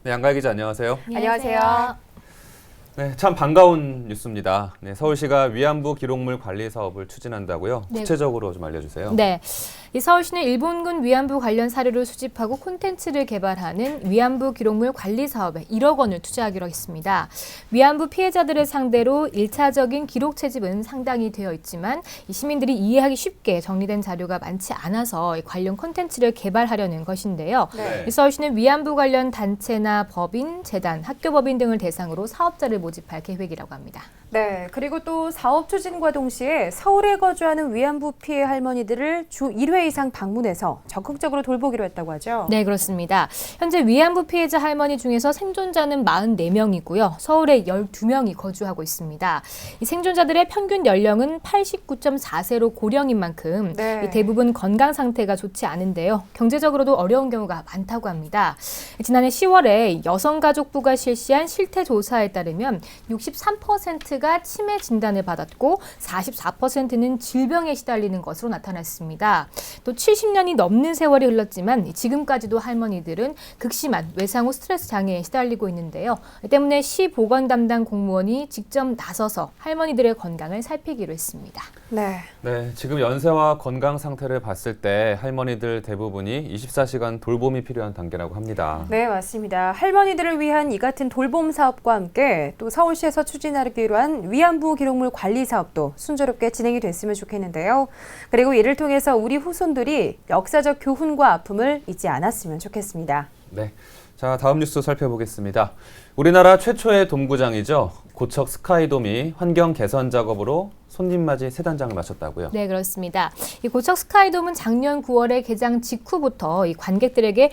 네, 양가희 기자 안녕하세요. 안녕하세요. 네, 참 반가운 뉴스입니다. 네, 서울시가 위안부 기록물 관리 사업을 추진한다고요. 네. 구체적으로 좀 알려주세요. 네. 이 서울시는 일본군 위안부 관련 사료를 수집하고 콘텐츠를 개발하는 위안부 기록물 관리 사업에 1억 원을 투자하기로 했습니다. 위안부 피해자들을 상대로 1차적인 기록 채집은 상당히 되어 있지만 이 시민들이 이해하기 쉽게 정리된 자료가 많지 않아서 이 관련 콘텐츠를 개발하려는 것인데요. 네. 이 서울시는 위안부 관련 단체나 법인, 재단, 학교법인 등을 대상으로 사업자를 모집할 계획이라고 합니다. 네, 그리고 또 사업 추진과 동시에 서울에 거주하는 위안부 피해 할머니들을 주 1회 이상 방문해서 적극적으로 돌보기로 했다고 하죠. 네, 그렇습니다. 현재 위안부 피해자 할머니 중에서 생존자는 44명이고요. 서울에 12명이 거주하고 있습니다. 이 생존자들의 평균 연령은 89.4세로 고령인 만큼 네. 대부분 건강 상태가 좋지 않은데요. 경제적으로도 어려운 경우가 많다고 합니다. 지난해 10월에 여성가족부가 실시한 실태조사에 따르면 63%가 치매 진단을 받았고 44%는 질병에 시달리는 것으로 나타났습니다. 또 70년이 넘는 세월이 흘렀지만 지금까지도 할머니들은 극심한 외상 후 스트레스 장애에 시달리고 있는데요. 때문에 시 보건 담당 공무원이 직접 나서서 할머니들의 건강을 살피기로 했습니다. 네. 네, 지금 연세와 건강 상태를 봤을 때 할머니들 대부분이 24시간 돌봄이 필요한 단계라고 합니다. 네, 맞습니다. 할머니들을 위한 이 같은 돌봄 사업과 함께 또 서울시에서 추진하기로 한 위안부 기록물 관리 사업도 순조롭게 진행이 됐으면 좋겠는데요. 그리고 이를 통해서 우리 후손들이 역사적 교훈과 아픔을 잊지 않았으면 좋겠습니다. 네, 자 다음 뉴스 살펴보겠습니다. 우리나라 최초의 돔구장이죠. 고척 스카이돔이 환경 개선 작업으로 손님 맞이 새 단장을 마쳤다고요? 네, 그렇습니다. 이 고척 스카이돔은 작년 9월에 개장 직후부터 이 관객들에게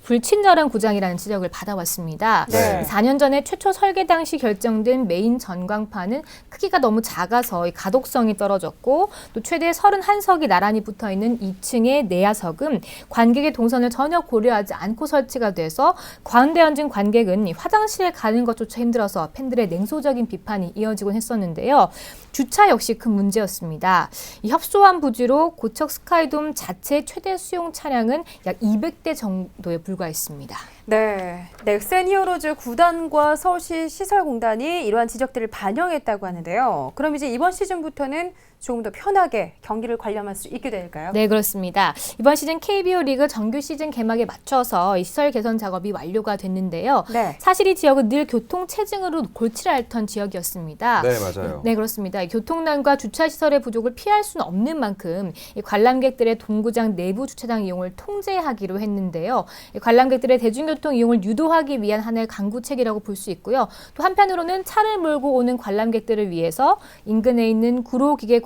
불친절한 구장이라는 지적을 받아왔습니다. 네. 4년 전에 최초 설계 당시 결정된 메인 전광판은 크기가 너무 작아서 이 가독성이 떨어졌고 또 최대 31석이 나란히 붙어있는 2층의 내야석은 관객의 동선을 전혀 고려하지 않고 설치가 돼서 가운데 앉은 관객은 이 화장실에 가는 것조차 힘들어서 팬들의 냉소적인 비판이 이어지곤 했었는데요. 주차 역시 큰 문제였습니다. 이 협소한 부지로 고척 스카이돔 자체 최대 수용 차량은 약 200대 정도에 불과했습니다. 네, 넥센 히어로즈 구단과 서울시 시설공단이 이러한 지적들을 반영했다고 하는데요. 그럼 이제 이번 시즌부터는 조금 더 편하게 경기를 관람할 수 있게 될까요? 네, 그렇습니다. 이번 시즌 KBO 리그 정규 시즌 개막에 맞춰서 이 시설 개선 작업이 완료가 됐는데요. 네. 사실 이 지역은 늘 교통 체증으로 골치를 앓던 지역이었습니다. 네, 맞아요. 네, 그렇습니다. 교통난과 주차 시설의 부족을 피할 수는 없는 만큼 이 관람객들의 동구장 내부 주차장 이용을 통제하기로 했는데요. 이 관람객들의 대중교통 이용을 유도하기 위한 하나의 강구책이라고 볼 수 있고요. 또 한편으로는 차를 몰고 오는 관람객들을 위해서 인근에 있는 구로기계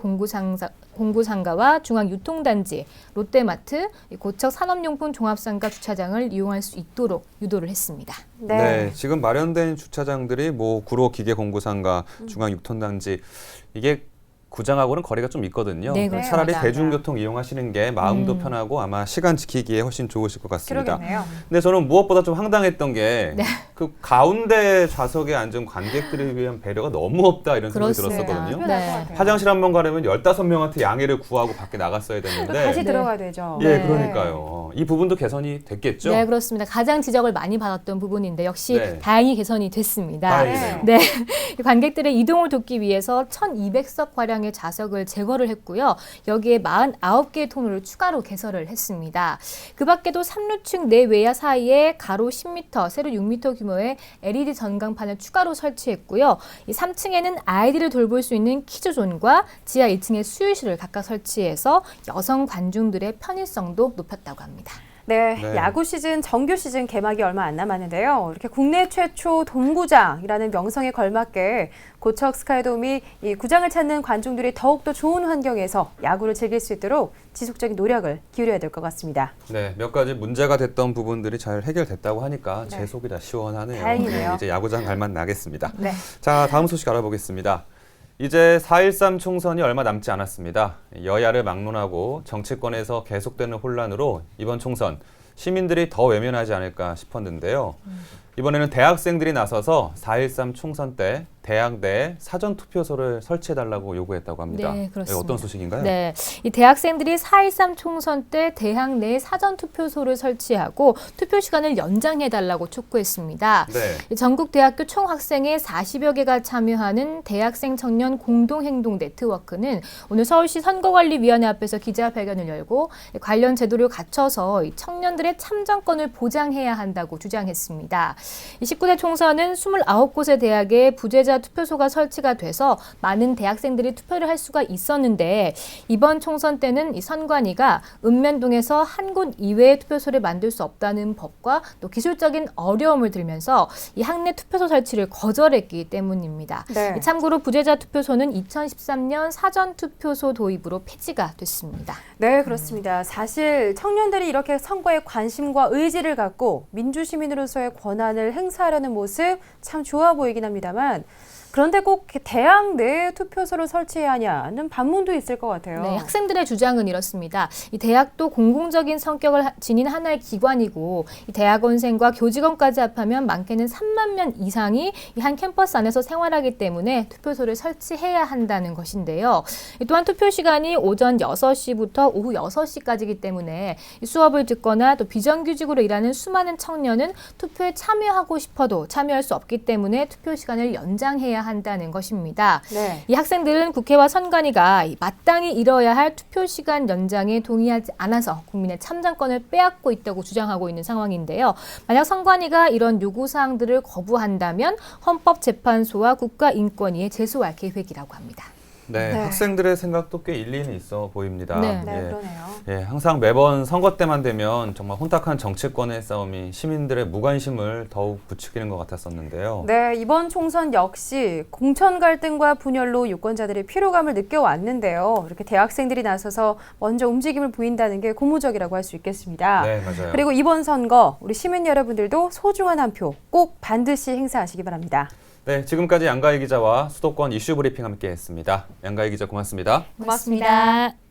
공구상가와 중앙유통단지, 롯데마트, 고척 산업용품 종합상가 주차장을 이용할 수 있도록 유도를 했습니다. 네, 지금 마련된 주차장들이 뭐 구로 기계 공구상가, 중앙 유통단지 이게 구장하고는 거리가 좀 있거든요. 네, 그럼 그렇습니다. 차라리 대중교통 이용하시는 게 마음도 편하고 아마 시간 지키기에 훨씬 좋으실 것 같습니다. 그러겠네요. 근데 저는 무엇보다 좀 황당했던 게 네. 그 가운데 좌석에 앉은 관객들을 위한 배려가 너무 없다 이런 생각이 그렇습니다. 들었었거든요. 불편할 네. 것 같아요. 화장실 한 번 가려면 15명한테 양해를 구하고 밖에 나갔어야 또 됐는데 다시 네. 들어가야 되죠. 예, 네. 그러니까요. 이 부분도 개선이 됐겠죠? 네, 그렇습니다. 가장 지적을 많이 받았던 부분인데 역시 네. 다행히 개선이 됐습니다. 다행이네요. 네, 관객들의 이동을 돕기 위해서 1,200석가량의 좌석을 제거를 했고요. 여기에 49개의 통로를 추가로 개설을 했습니다. 그 밖에도 3루층 내외야 사이에 가로 10m, 세로 6m 규모의 LED 전광판을 추가로 설치했고요. 이 3층에는 아이들을 돌볼 수 있는 키즈존과 지하 1층에 수유실을 각각 설치해서 여성 관중들의 편의성도 높였다고 합니다. 네, 네. 야구 시즌, 정규 시즌 개막이 얼마 안 남았는데요. 이렇게 국내 최초 돔구장이라는 명성에 걸맞게 고척 스카이돔이 이 구장을 찾는 관중들이 더욱더 좋은 환경에서 야구를 즐길 수 있도록 지속적인 노력을 기울여야 될 것 같습니다. 네, 몇 가지 문제가 됐던 부분들이 잘 해결됐다고 하니까 제 네. 속이 다 시원하네요. 다행이네요. 네, 이제 야구장 갈맛 나겠습니다. 네. 자, 다음 소식 알아보겠습니다. 이제 4.13 총선이 얼마 남지 않았습니다. 여야를 막론하고 정치권에서 계속되는 혼란으로 이번 총선 시민들이 더 외면하지 않을까 싶었는데요. 이번에는 대학생들이 나서서 4.13 총선 때 대학 내 사전투표소를 설치해달라고 요구했다고 합니다. 네, 그렇습니다. 어떤 소식인가요? 네, 이 대학생들이 4.13 총선 때 대학 내 사전투표소를 설치하고 투표 시간을 연장해달라고 촉구했습니다. 네. 이 전국 대학교 총학생회 40여 개가 참여하는 대학생 청년 공동행동 네트워크는 오늘 서울시 선거관리위원회 앞에서 기자회견을 열고 관련 제도를 갖춰서 이 청년들의 참정권을 보장해야 한다고 주장했습니다. 이 19대 총선은 29곳의 대학에 부재자 투표소가 설치가 돼서 많은 대학생들이 투표를 할 수가 있었는데 이번 총선 때는 이 선관위가 읍면동에서 한 곳 이외의 투표소를 만들 수 없다는 법과 또 기술적인 어려움을 들면서 이 학내 투표소 설치를 거절했기 때문입니다. 네. 참고로 부재자 투표소는 2013년 사전투표소 도입으로 폐지가 됐습니다. 네, 그렇습니다. 사실 청년들이 이렇게 선거에 관심과 의지를 갖고 민주시민으로서의 권한을 행사하려는 모습 참 좋아 보이긴 합니다만 그런데 꼭 대학 내에 투표소를 설치해야 하냐는 반문도 있을 것 같아요. 네, 학생들의 주장은 이렇습니다. 이 대학도 공공적인 성격을 지닌 하나의 기관이고 이 대학원생과 교직원까지 합하면 많게는 3만 명 이상이 이 한 캠퍼스 안에서 생활하기 때문에 투표소를 설치해야 한다는 것인데요. 또한 투표 시간이 오전 6시부터 오후 6시까지이기 때문에 이 수업을 듣거나 또 비정규직으로 일하는 수많은 청년은 투표에 참여하고 싶어도 참여할 수 없기 때문에 투표 시간을 연장해야 한다는 것입니다. 네. 이 학생들은 국회와 선관위가 마땅히 이뤄야 할 투표 시간 연장에 동의하지 않아서 국민의 참정권을 빼앗고 있다고 주장하고 있는 상황인데요. 만약 선관위가 이런 요구사항들을 거부한다면 헌법재판소와 국가인권위에 제소할 계획이라고 합니다. 네, 네. 학생들의 생각도 꽤 일리는 있어 보입니다. 네. 네, 예. 그러네요. 예, 항상 매번 선거 때만 되면 정말 혼탁한 정치권의 싸움이 시민들의 무관심을 더욱 부추기는 것 같았었는데요. 네, 이번 총선 역시 공천 갈등과 분열로 유권자들이 피로감을 느껴왔는데요. 이렇게 대학생들이 나서서 먼저 움직임을 보인다는 게 고무적이라고 할 수 있겠습니다. 네, 맞아요. 그리고 이번 선거 우리 시민 여러분들도 소중한 한 표 꼭 반드시 행사하시기 바랍니다. 네, 지금까지 양가희 기자와 수도권 이슈 브리핑 함께했습니다. 양가희 기자 고맙습니다. 고맙습니다.